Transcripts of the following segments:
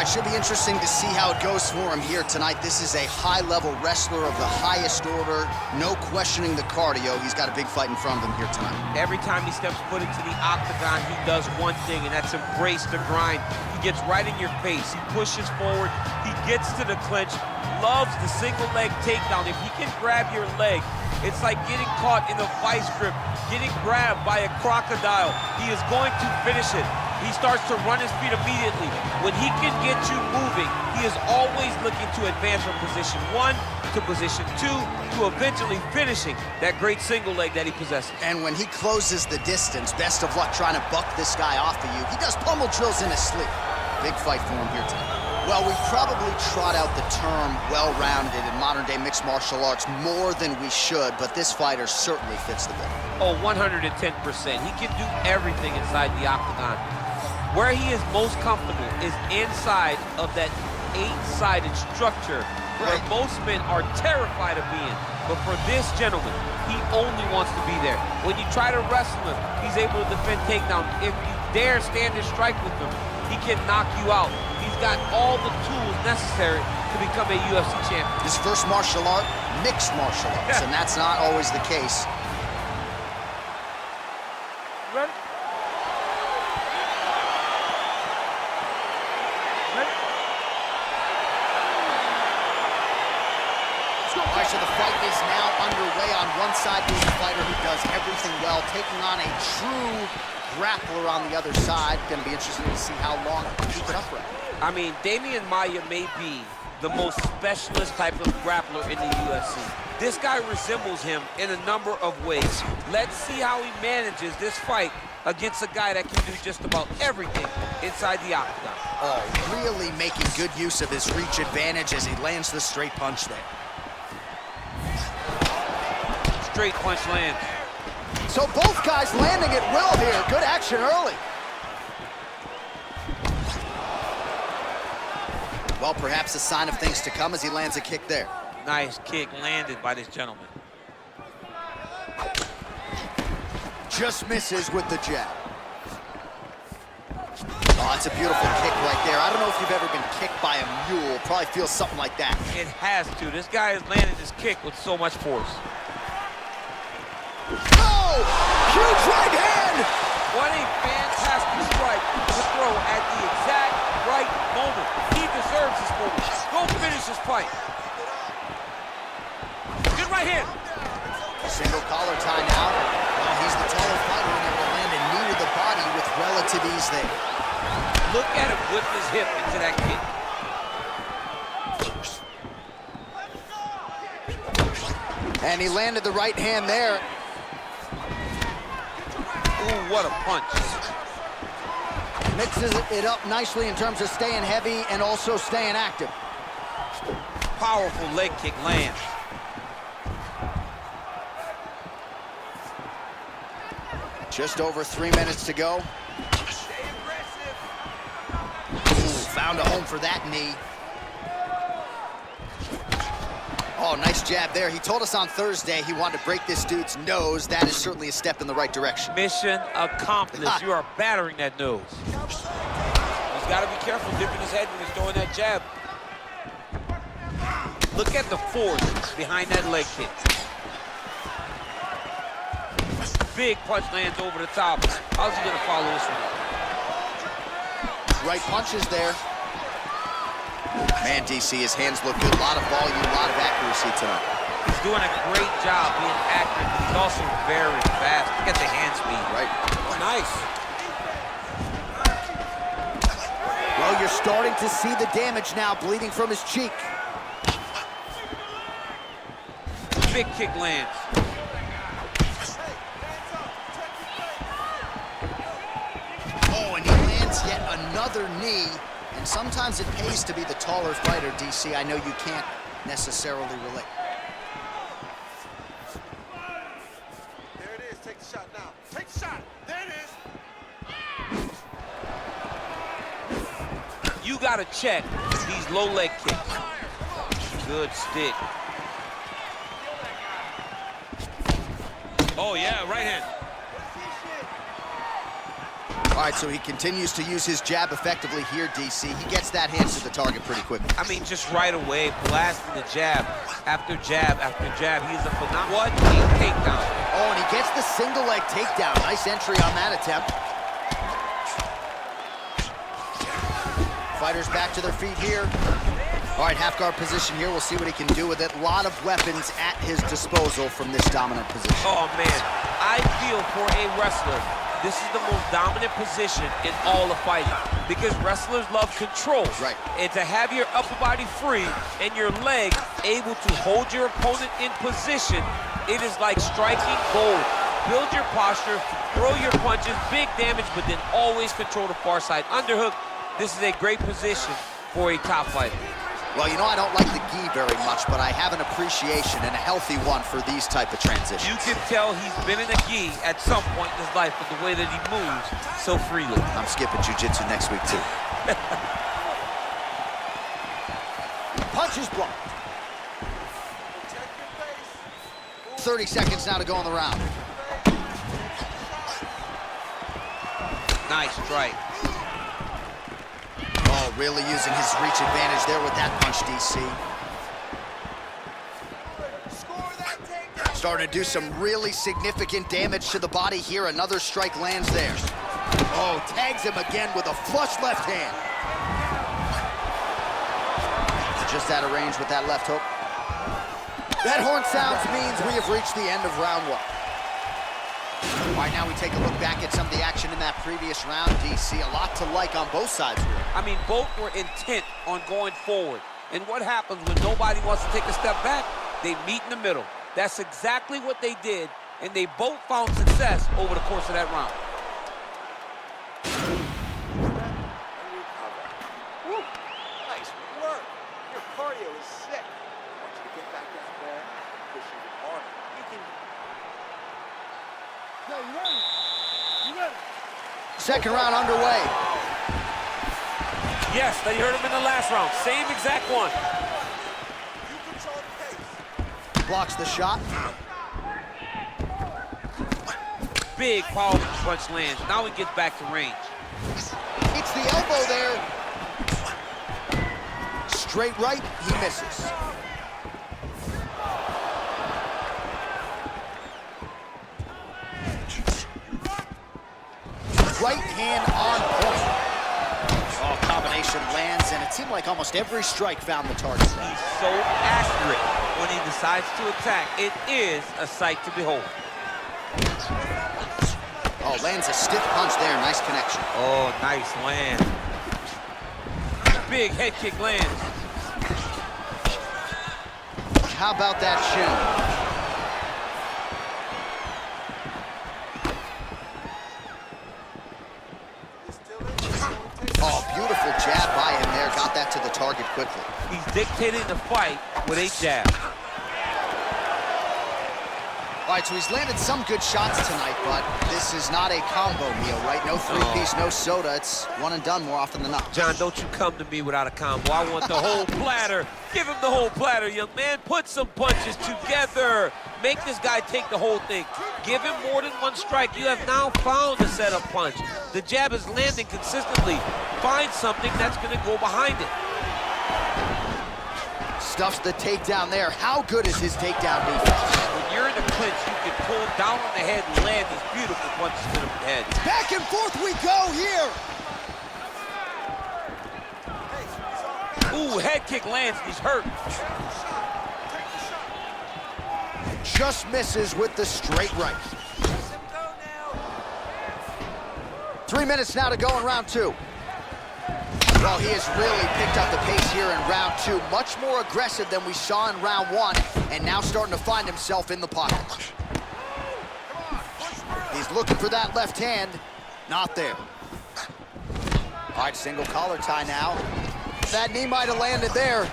it should be interesting to see how it goes for him here tonight. This is a high-level wrestler of the highest order. No questioning the cardio. He's got a big fight in front of him here tonight. Every time he steps foot into the octagon, he does one thing, and that's embrace the grind. He gets right in your face. He pushes forward. He gets to the clinch. Loves the single leg takedown. If he can grab your leg, it's like getting caught in a vice grip, getting grabbed by a crocodile. He is going to finish it. He starts to run his feet immediately. When he can get you moving, he is always looking to advance from position 1 to position 2 to eventually finishing that great single leg that he possesses. And when he closes the distance, best of luck trying to buck this guy off of you. He does pummel drills in his sleep. Big fight for him here tonight. Well, we probably trot out the term well-rounded in modern-day mixed martial arts more than we should, but this fighter certainly fits the bill. Oh, 110%. He can do everything inside the octagon. Where he is most comfortable is inside of that 8-sided structure where most men are terrified of being. But for this gentleman, he only wants to be there. When you try to wrestle him, he's able to defend takedown. If you dare stand and strike with him, he can knock you out. He's got all the tools necessary to become a UFC champion. His first martial art, mixed martial arts, and that's not always the case. Ready? All right, so the fight is now underway. On one side, being a fighter who does everything well, taking on a true grappler on the other side. Going to be interesting to see how long he can keep it upright. I mean, Damian Maia may be the most specialist type of grappler in the UFC. This guy resembles him in a number of ways. Let's see how he manages this fight against a guy that can do just about everything inside the octagon. Oh, really making good use of his reach advantage as he lands the straight punch there. Straight punch lands. So both guys landing at will here. Good action early. Well, perhaps a sign of things to come as he lands a kick there. Nice kick landed by this gentleman. Just misses with the jab. Oh, it's a beautiful kick right there. I don't know if you've ever been kicked by a mule. Probably feels something like that. It has to. This guy has landed his kick with so much force. Oh! Huge right hand! What a fantastic strike to throw at the exact right moment. He deserves this moment. Go finish this fight. Good right hand. Single collar tie now. Well, he's the taller fighter and able to land a knee to the body with relative ease there. Look at him whip his hip into that kick. And he landed the right hand there. Ooh, what a punch. Mixes it up nicely in terms of staying heavy and also staying active. Powerful leg kick lands. Just over 3 minutes to go. Ooh, found a home for that knee. Oh, nice jab there. He told us on Thursday he wanted to break this dude's nose. That is certainly a step in the right direction. Mission accomplished. You are battering that nose. He's got to be careful dipping his head when he's throwing that jab. Look at the force behind that leg kick. Big punch lands over the top. How's he going to follow this one? Right punches there. Man, DC, his hands look good. A lot of volume, a lot of accuracy tonight. He's doing a great job being accurate, but he's also very fast. Look at the hand speed. Right. Oh, nice. Well, you're starting to see the damage now, bleeding from his cheek. Big kick lands. Oh, and he lands yet another knee. And sometimes it pays to be the taller fighter, DC. I know you can't necessarily relate. There it is. Take the shot now. Take the shot. There it is. You got to check these low leg kicks. Good stick. Oh, yeah, right hand. All right, so he continues to use his jab effectively here, DC. He gets that hand to the target pretty quickly. I mean, just right away, blasting the jab after jab after jab. He's a phenomenal. What a takedown. Oh, and he gets the single leg takedown. Nice entry on that attempt. Fighters back to their feet here. All right, half guard position here. We'll see what he can do with it. A lot of weapons at his disposal from this dominant position. Oh, man. I feel for a wrestler, this is the most dominant position in all of fighting because wrestlers love control. Right. And to have your upper body free and your leg able to hold your opponent in position, it is like striking gold. Build your posture, throw your punches, big damage, but then always control the far side underhook. This is a great position for a top fighter. Well, you know, I don't like the gi very much, but I have an appreciation and a healthy one for these type of transitions. You can tell he's been in a gi at some point in his life with the way that he moves so freely. I'm skipping jiu-jitsu next week, too. Punch is blocked. 30 seconds now to go in the round. Nice strike. Oh, really using his reach advantage there with that punch, DC. Starting to do some really significant damage to the body here. Another strike lands there. Oh, tags him again with a flush left hand. Just out of range with that left hook. That horn sounds means we have reached the end of round one. All right, now we take a look back at some of the action in that previous round, DC. A lot to like on both sides here. I mean, both were intent on going forward. And what happens when nobody wants to take a step back? They meet in the middle. That's exactly what they did, and they both found success over the course of that round. Woo. Nice work. Your cardio is sick. I want you to get back down there and push even harder. You can... Yo, you ready? You ready? Second round underway. Yes, they heard him in the last round. Same exact one. You control the pace. Blocks the shot. Big, powerful punch lands. Now he gets back to range. It's the elbow there. Straight right, he misses. Right hand on point. Oh, combination lands, and it seemed like almost every strike found the target. He's so accurate when he decides to attack. It is a sight to behold. Oh, lands a stiff punch there. Nice connection. Oh, nice land. Big head kick lands. How about that shin? Oh, beautiful jab by him there. Got that to the target quickly. He's dictating the fight with a jab. All right, so he's landed some good shots tonight, but this is not a combo meal, right? No three-piece, no soda. It's one and done more often than not. John, don't you come to me without a combo. I want the whole platter. Give him the whole platter, young man. Put some punches together. Make this guy take the whole thing. Give him more than one strike. You have now found a setup punch. The jab is landing consistently. Find something that's going to go behind it. Stuffs the takedown there. How good is his takedown defense? When you're in a clinch, you can pull down on the head and land these beautiful punches to the head. Back and forth we go here. Ooh, head kick lands, and he's hurt. Just misses with the straight right. 3 minutes now to go in round two. Well, he has really picked up the pace here in round two. Much more aggressive than we saw in round one, and now starting to find himself in the pocket. He's looking for that left hand. Not there. All right, single collar tie now. That knee might have landed there.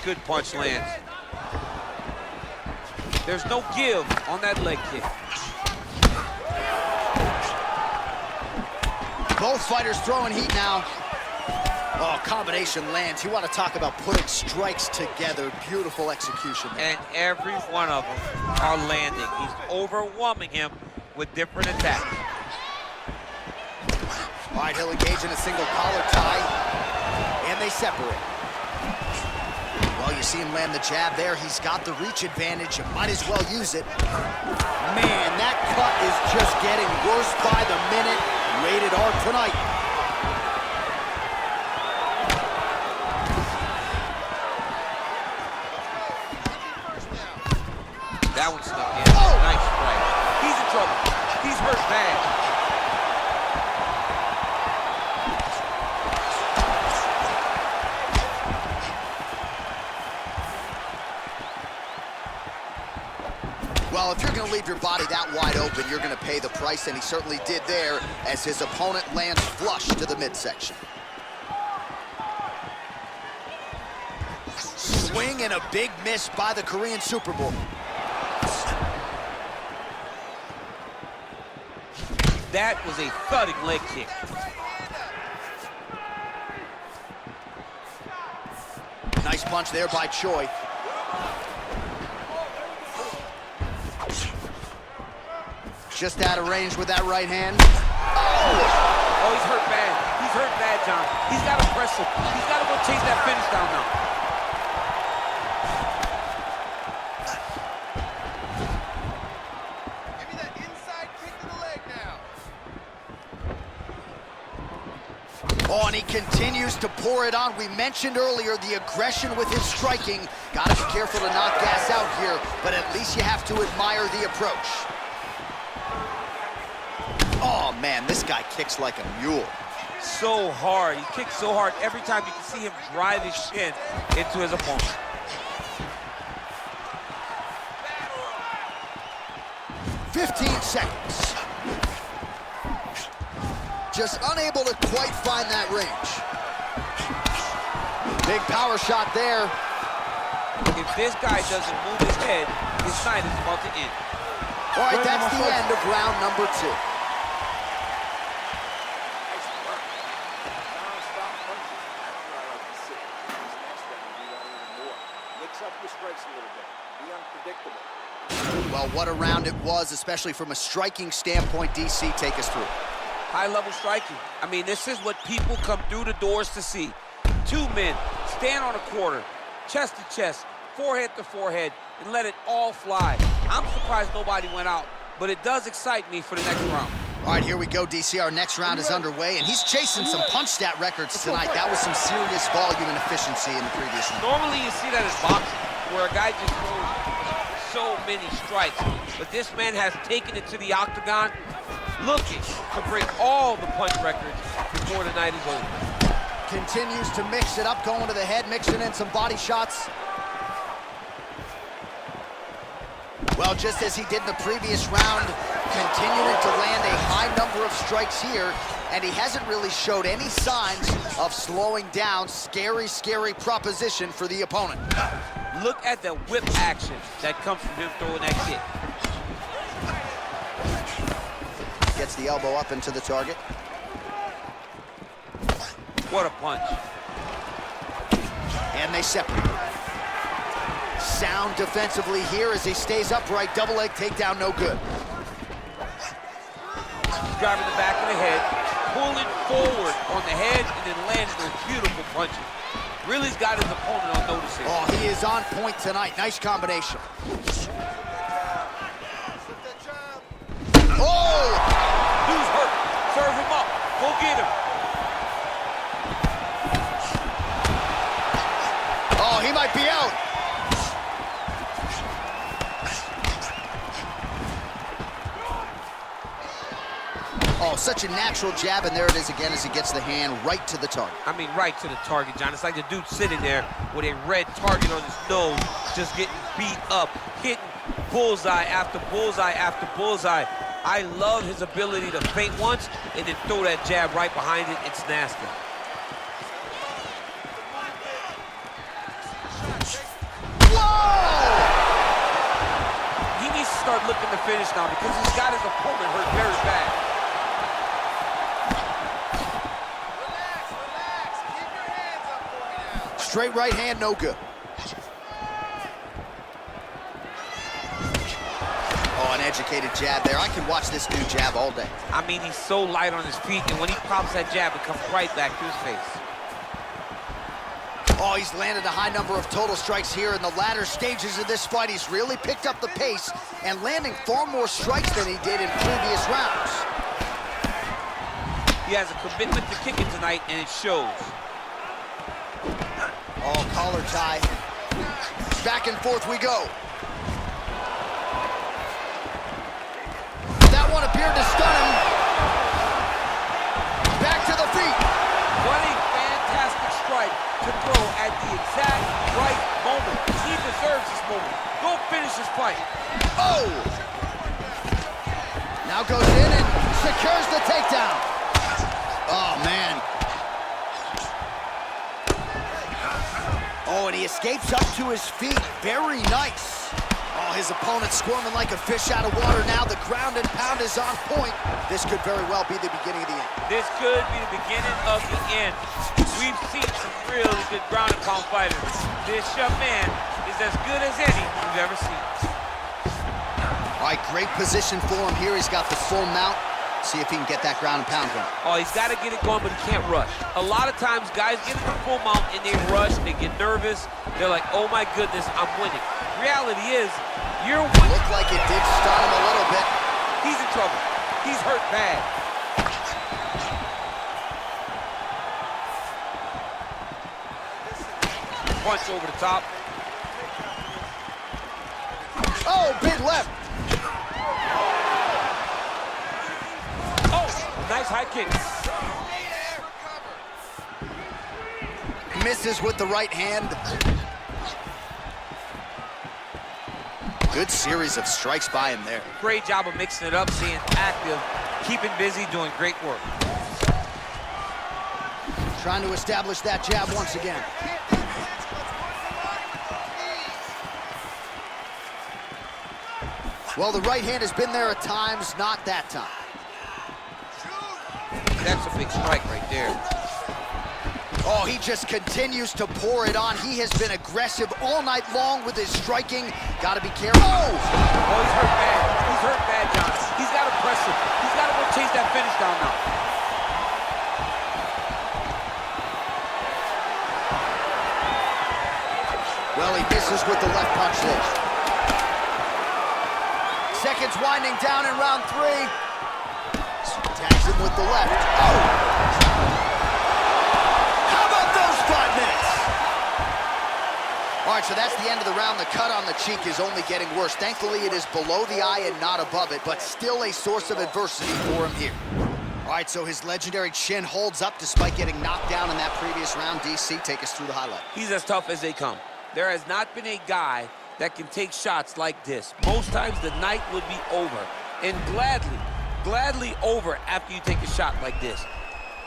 Good punch lands. There's no give on that leg kick. Both fighters throwing heat now. Oh, combination lands. You want to talk about putting strikes together. Beautiful execution there. And every one of them are landing. He's overwhelming him with different attacks. All right, he'll engage in a single collar tie, and they separate. Well, you see him land the jab there. He's got the reach advantage. You might as well use it. Man, that cut is just getting worse by the minute. Rated R tonight. That one snuck in. Oh. Nice strike. He's in trouble. He's hurt bad. Well, if you're going to leave your body that wide open, you're going to pay the price, and he certainly did there as his opponent lands flush to the midsection. Swing and a big miss by the Korean Superboy. That was a thudding leg kick. Nice punch there by Choi. Just out of range with that right hand. Oh, he's hurt bad. He's hurt bad, John. He's got to press him. He's got to go chase that finish down now. Give me that inside kick to the leg now. Oh, and he continues to pour it on. We mentioned earlier the aggression with his striking. Got to be careful to not gas out here, but at least you have to admire the approach. Oh, man, this guy kicks like a mule. So hard. He kicks so hard every time you can see him drive his shin into his opponent. "15 seconds. Just unable to quite find that range. Big power shot there. If this guy doesn't move his head, his night is about to end. All right, that's the end of round number 2. Well, what a round it was, especially from a striking standpoint. DC, take us through. High-level striking. I mean, this is what people come through the doors to see. Two men stand on a quarter, chest to chest, forehead to forehead, and let it all fly. I'm surprised nobody went out, but it does excite me for the next round. All right, here we go, DC. Our next round is underway, and he's chasing some punch stat records tonight. That was some serious volume and efficiency in the previous round. Normally you see that in boxing, where a guy just throws so many strikes. But this man has taken it to the octagon, looking to break all the punch records before the night is over. Continues to mix it up, going to the head, mixing in some body shots. Well, just as he did in the previous round, continuing to land a high number of strikes here, and he hasn't really showed any signs of slowing down. Scary, scary proposition for the opponent. Look at the whip action that comes from him throwing that kick. Gets the elbow up into the target. What a punch. And they separate. Sound defensively here as he stays upright. Double leg takedown, no good. Driving the back of the head, pulling forward on the head, and then landing those beautiful punches. Really's got his opponent on notice here. Oh, he is on point tonight. Nice combination. Oh! Dude's hurt. Serve him up. Go get him. Oh, he might be out. Oh, such a natural jab, and there it is again as he gets the hand right to the target. I mean, right to the target, John. It's like the dude sitting there with a red target on his nose, just getting beat up, hitting bullseye after bullseye after bullseye. I love his ability to feint once and then throw that jab right behind it. It's nasty. Whoa! He needs to start looking to finish now because he's got his opponent hurt very bad. Relax, relax. Keep your Straight right hand, no good. Oh, an educated jab there. I can watch this dude jab all day. I mean, he's so light on his feet, and when he pops that jab, it comes right back to his face. Oh, he's landed a high number of total strikes here in the latter stages of this fight. He's really picked up the pace and landing far more strikes than he did in previous rounds. He has a commitment to kicking tonight, and it shows. Oh, collar tie. Back and forth we go. That one appeared to stun him. Back to the feet. What a fantastic strike to throw at the exact right moment. He deserves this moment. Go finish this fight. Oh! Now goes in and secures the takedown. Oh, man. Oh, and he escapes up to his feet. Very nice. Oh, his opponent squirming like a fish out of water now. The ground and pound is on point. This could very well be the beginning of the end. This could be the beginning of the end. We've seen some really good ground and pound fighters. This young man is as good as any we've ever seen. All right, great position for him here. He's got the full mount. See if he can get that ground and pound going. Oh, he's got to get it going, but he can't rush. A lot of times, guys get in the full mount and they rush, they get nervous. They're like, oh my goodness, I'm winning. Reality is, you're winning. Looked like it did stun him a little bit. He's in trouble. He's hurt bad. Punch over the top. Oh, big left. Nice high kick. Misses with the right hand. Good series of strikes by him there. Great job of mixing it up, staying active, keeping busy, doing great work. Trying to establish that jab once again. Well, the right hand has been there at times, not that time. That's a big strike right there. Oh, he just continues to pour it on. He has been aggressive all night long with his striking. Got to be careful. Oh! Oh, he's hurt bad. He's hurt bad, John. He's got to press him. He's got to go chase that finish down now. Well, he misses with the left punch there. Seconds winding down in round 3. Tags him with the left. Oh! How about those 5 minutes? All right, so that's the end of the round. The cut on the cheek is only getting worse. Thankfully, it is below the eye and not above it, but still a source of adversity for him here. All right, so his legendary chin holds up despite getting knocked down in that previous round. DC, take us through the highlight. He's as tough as they come. There has not been a guy that can take shots like this. Most times the night would be over, and gladly over after you take a shot like this.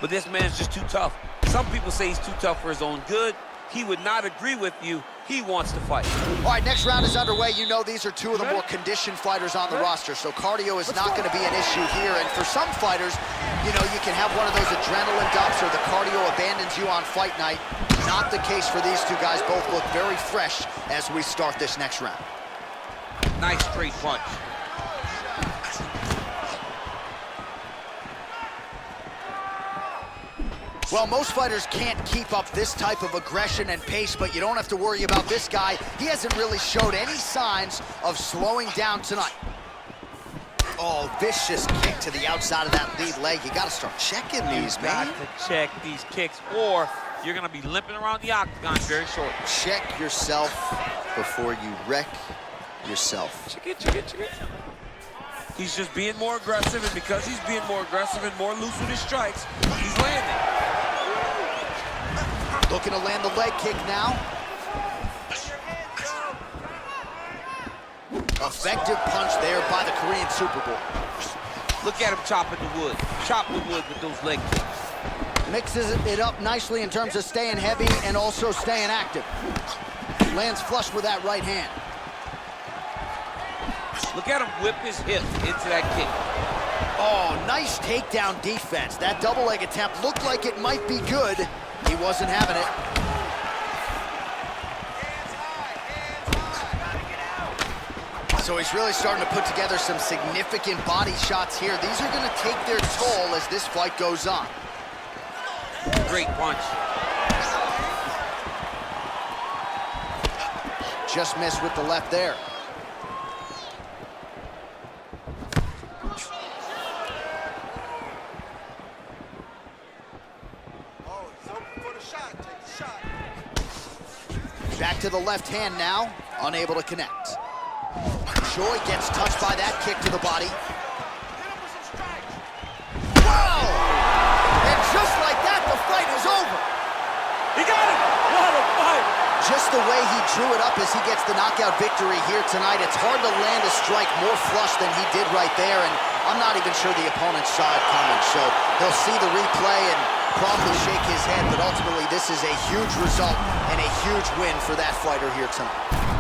But this man is just too tough. Some people say he's too tough for his own good. He would not agree with you. He wants to fight. All right, next round is underway. You know these are two of the more conditioned fighters on the roster, so cardio is not going to be an issue here. And for some fighters, you know, you can have one of those adrenaline dumps or the cardio abandons you on fight night. Not the case for these two guys. Both look very fresh as we start this next round. Nice straight punch. Well, most fighters can't keep up this type of aggression and pace, but you don't have to worry about this guy. He hasn't really showed any signs of slowing down tonight. Oh, vicious kick to the outside of that lead leg. You got to start checking these, man. You got to check these kicks, or you're going to be limping around the octagon very shortly. Check yourself before you wreck yourself. Check it. He's just being more aggressive, and because he's being more aggressive and more loose with his strikes, he's landing. Looking to land the leg kick now. Effective punch there by the Korean Super Bowl. Look at him chopping the wood. Chop the wood with those leg kicks. Mixes it up nicely in terms of staying heavy and also staying active. Lands flush with that right hand. Look at him whip his hip into that kick. Oh, nice takedown defense. That double leg attempt looked like it might be good. He wasn't having it. So he's really starting to put together some significant body shots here. These are going to take their toll as this fight goes on. Great punch. Just missed with the left there. Oh, he's open for the shot. Take the shot. Back to the left hand now, unable to connect. Choi gets touched by that kick to the body. Whoa! And just like that, the fight is over. He got it! What a fight! Just the way he drew it up as he gets the knockout victory here tonight, it's hard to land a strike more flush than he did right there, and I'm not even sure the opponent saw it coming, so he'll see the replay and probably shake his head, but ultimately this is a huge result and a huge win for that fighter here tonight.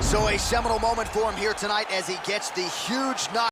So a seminal moment for him here tonight as he gets the huge knock.